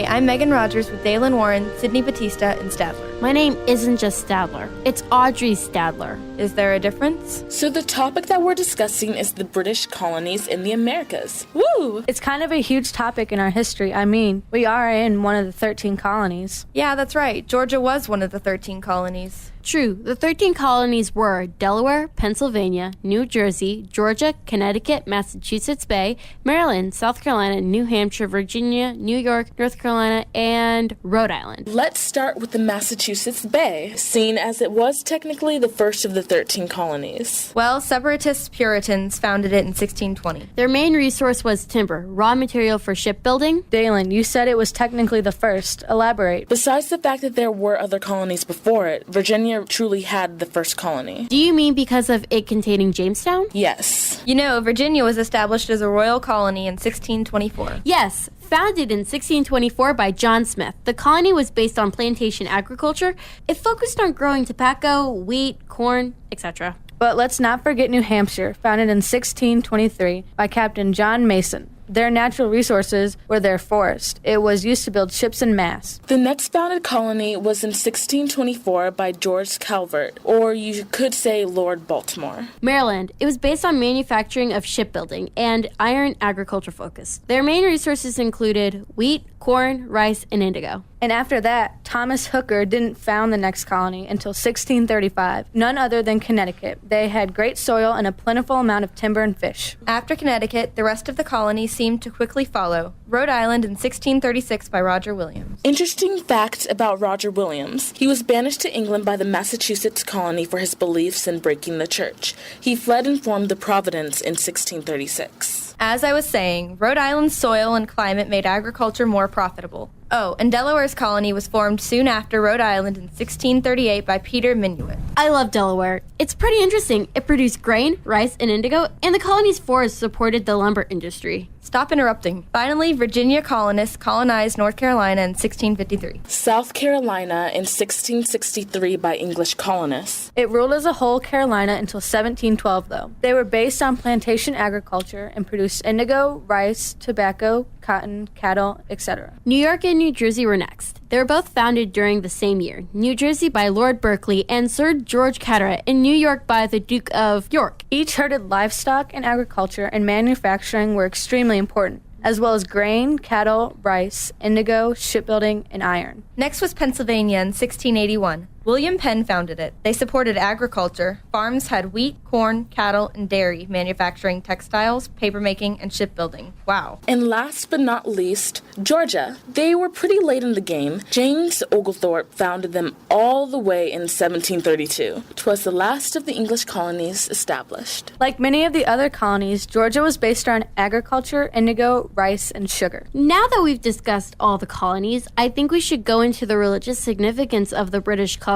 Hi, I'm Megan Rodgers with Dhalyn Warren, Sidney Batista, and Stadler. My name isn't just Stadler. It's Audrey Stadler. Is there a difference? So the topic that we're discussing is the British colonies in the Americas. Woo! It's kind of a huge topic in our history. I mean, we are in one of the 13 colonies. Yeah, that's right. Georgia was one of the 13 colonies. True, the 13 colonies were Delaware, Pennsylvania, New Jersey, Georgia, Connecticut, Massachusetts Bay, Maryland, South Carolina, New Hampshire, Virginia, New York, North Carolina, and Rhode Island. Let's start with the Massachusetts Bay, seen as it was technically the first of the 13 colonies. Well, separatist Puritans founded it in 1620. Their main resource was timber, raw material for shipbuilding. Dhalyn, you said it was technically the first. Elaborate. Besides the fact that there were other colonies before it, Virginia truly had the first colony. Do you mean because of it containing Jamestown? Yes. You know, Virginia was established as a royal colony in 1624. Yes. Founded in 1624 by John Smith, the colony was based on plantation agriculture. It focused on growing tobacco, wheat, corn, etc. But let's not forget New Hampshire, founded in 1623 by Captain John Mason. Their natural resources were their forest. It was used to build ships and masts. The next founded colony was in 1624 by George Calvert, or you could say Lord Baltimore. Maryland. It was based on manufacturing of shipbuilding and iron agriculture focus. Their main resources included wheat, corn, rice, and indigo. And after that, Thomas Hooker didn't found the next colony until 1635, none other than Connecticut. They had great soil and a plentiful amount of timber and fish. After Connecticut, the rest of the colonies seemed to quickly follow. Rhode Island in 1636 by Roger Williams. Interesting fact about Roger Williams. He was banished to England by the Massachusetts colony for his beliefs in breaking the church. He fled and formed the Providence in 1636. As I was saying, Rhode Island's soil and climate made agriculture more profitable. Oh, and Delaware's colony was formed soon after Rhode Island in 1638 by Peter Minuit. I love Delaware. It's pretty interesting. It produced grain, rice, and indigo, and the colony's forests supported the lumber industry. Stop interrupting. Finally, Virginia colonists colonized North Carolina in 1653. South Carolina in 1663 by English colonists. It ruled as a whole Carolina until 1712, though. They were based on plantation agriculture and produced indigo, rice, tobacco, cotton, cattle, etc. New York and New Jersey were next. They were both founded during the same year. New Jersey by Lord Berkeley and Sir George Carteret, and New York by the Duke of York. Each herded livestock, and agriculture and manufacturing were extremely important, as well as grain, cattle, rice, indigo, shipbuilding, and iron. Next was Pennsylvania in 1681. William Penn founded it. They supported agriculture. Farms had wheat, corn, cattle, and dairy, manufacturing textiles, papermaking, and shipbuilding. Wow. And last but not least, Georgia. They were pretty late in the game. James Oglethorpe founded them all the way in 1732. 'Twas the last of the English colonies established. Like many of the other colonies, Georgia was based on agriculture, indigo, rice, and sugar. Now that we've discussed all the colonies, I think we should go into the religious significance of the British colonization.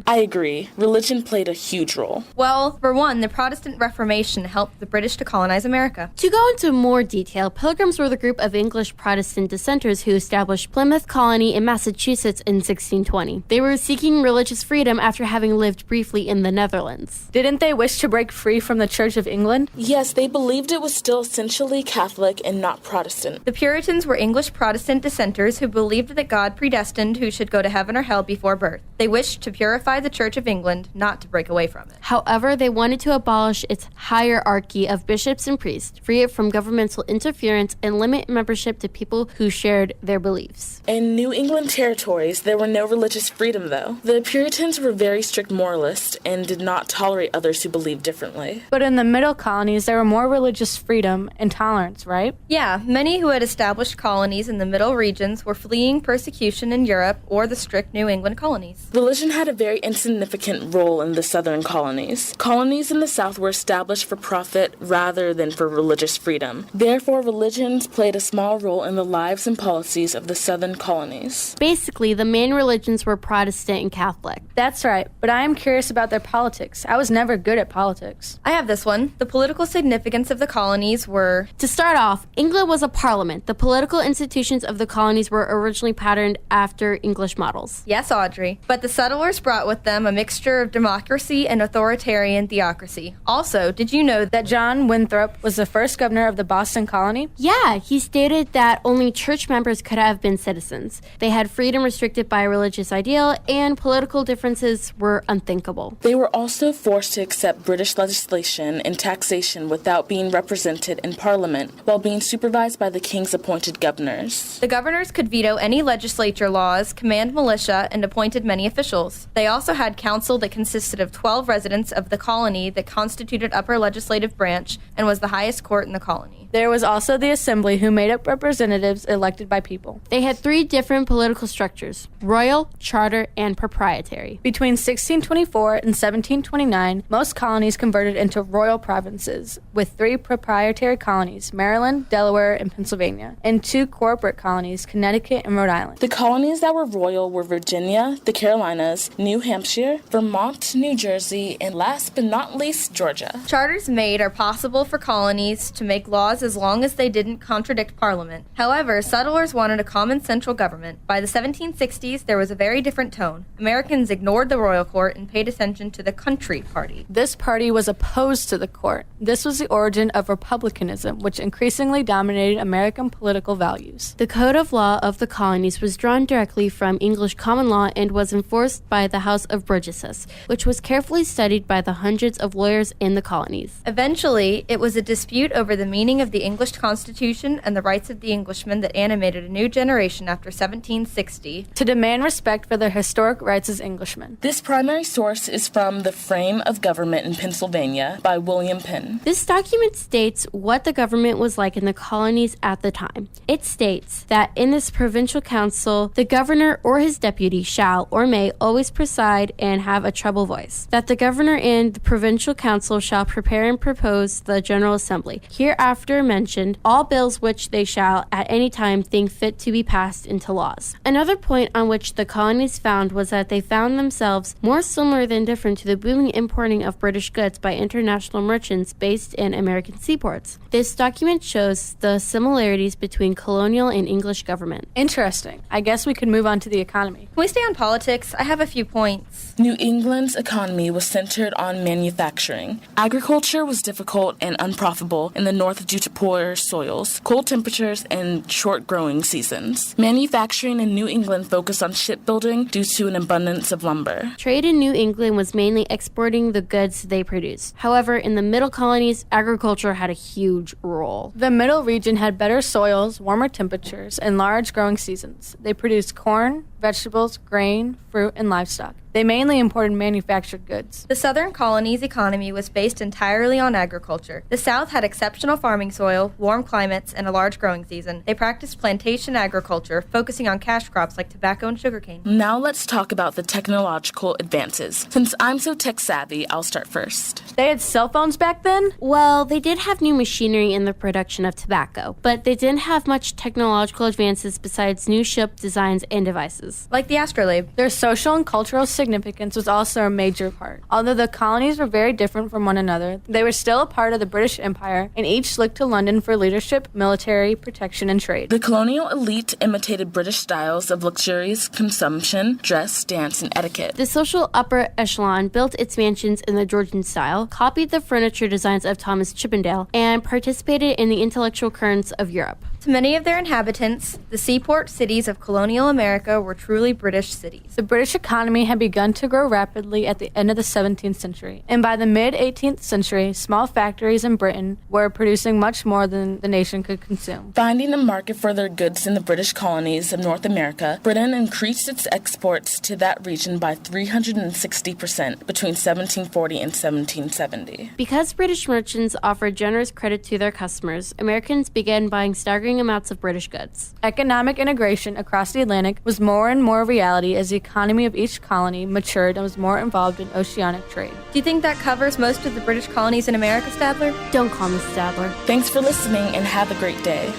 I agree. Religion played a huge role. Well, for one, the Protestant Reformation helped the British to colonize America. To go into more detail, Pilgrims were the group of English Protestant dissenters who established Plymouth Colony in Massachusetts in 1620. They were seeking religious freedom after having lived briefly in the Netherlands. Didn't they wish to break free from the Church of England? Yes, they believed it was still essentially Catholic and not Protestant. The Puritans were English Protestant dissenters who believed that God predestined who should go to heaven or hell before birth. They wished to purify the Church of England, not to break away from it. However, they wanted to abolish its hierarchy of bishops and priests, free it from governmental interference, and limit membership to people who shared their beliefs. In New England territories, there were no religious freedom, though. The Puritans were very strict moralists and did not tolerate others who believed differently. But in the middle colonies, there were more religious freedom and tolerance, right? Yeah, many who had established colonies in the middle regions were fleeing persecution in Europe or the strict New England colonies. Religion had a very insignificant role in the southern colonies. Colonies in the south were established for profit rather than for religious freedom. Therefore, religions played a small role in the lives and policies of the southern colonies. Basically, the main religions were Protestant and Catholic. That's right, but I am curious about their politics. I was never good at politics. I have this one. The political significance of the colonies were... To start off, England was a parliament. The political institutions of the colonies were originally patterned after English models. Yes, Audrey. But the settlers brought with them a mixture of democracy and authoritarian theocracy. Also, did you know that John Winthrop was the first governor of the Boston colony? Yeah, he stated that only church members could have been citizens. They had freedom restricted by a religious ideal, and political differences were unthinkable. They were also forced to accept British legislation and taxation without being represented in Parliament, while being supervised by the king's appointed governors. the governors could veto any legislature laws, command militia, and appointed many officials. They also had council that consisted of 12 residents of the colony that constituted upper legislative branch and was the highest court in the colony. There was also the assembly, who made up representatives elected by people. They had 3 different political structures: royal, charter, and proprietary. Between 1624 and 1729, most colonies converted into royal provinces, with 3 proprietary colonies, Maryland, Delaware, and Pennsylvania, and 2 corporate colonies, Connecticut and Rhode Island. The colonies that were royal were Virginia, the Carolinas, New Hampshire, Vermont, New Jersey, and last but not least, Georgia. Charters made are possible for colonies to make laws as long as they didn't contradict Parliament. However, settlers wanted a common central government. By the 1760s, there was a very different tone. Americans ignored the royal court and paid attention to the country party. This party was opposed to the court. This was the origin of republicanism, which increasingly dominated American political values. The code of law of the colonies was drawn directly from English common law and was enforced by the House of Burgesses, which was carefully studied by the hundreds of lawyers in the colonies. Eventually, it was a dispute over the meaning of the English Constitution and the rights of the Englishmen that animated a new generation after 1760 to demand respect for their historic rights as Englishmen. This primary source is from The Frame of Government in Pennsylvania by William Penn. This document states what the government was like in the colonies at the time. It states that in this provincial council, the governor or his deputy shall or may always preside and have a treble voice. That the governor and the provincial council shall prepare and propose the General Assembly, hereafter mentioned, all bills which they shall at any time think fit to be passed into laws. Another point on which the colonies found was that they found themselves more similar than different to the booming importing of British goods by international merchants based in American seaports. This document shows the similarities between colonial and English government. Interesting. I guess we could move on to the economy. Can we stay on politics? I have a few points. New England's economy was centered on manufacturing. Agriculture was difficult and unprofitable in the north due to poor soils, cold temperatures, and short growing seasons. Manufacturing in New England focused on shipbuilding due to an abundance of lumber. Trade in New England was mainly exporting the goods they produced. However, in the middle colonies, agriculture had a huge role. The middle region had better soils, warmer temperatures, and large growing seasons. They produced corn, vegetables, grain, fruit, and livestock. They mainly imported manufactured goods. The southern colony's economy was based entirely on agriculture. The South had exceptional farming soil, warm climates, and a large growing season. They practiced plantation agriculture, focusing on cash crops like tobacco and sugarcane. Now let's talk about the technological advances. Since I'm so tech savvy, I'll start first. They had cell phones back then? Well, they did have new machinery in the production of tobacco, but they didn't have much technological advances besides new ship designs and devices. Like the astrolabe. Their social and cultural significance was also a major part. Although the colonies were very different from one another, they were still a part of the British Empire, and each looked to London for leadership, military, protection, and trade. The colonial elite imitated British styles of luxurious consumption, dress, dance, and etiquette. The social upper echelon built its mansions in the Georgian style, copied the furniture designs of Thomas Chippendale, and participated in the intellectual currents of Europe. To many of their inhabitants, the seaport cities of colonial America were truly British cities. The British economy had begun to grow rapidly at the end of the 17th century, and by the mid-18th century, small factories in Britain were producing much more than the nation could consume. Finding a market for their goods in the British colonies of North America, Britain increased its exports to that region by 360% between 1740 and 1770. Because British merchants offered generous credit to their customers, Americans began buying staggering amounts of British goods. Economic integration across the Atlantic was more and more reality as the economy of each colony matured and was more involved in oceanic trade. Do you think that covers most of the British colonies in America, Stadler? Don't call me Stadler. Thanks for listening and have a great day.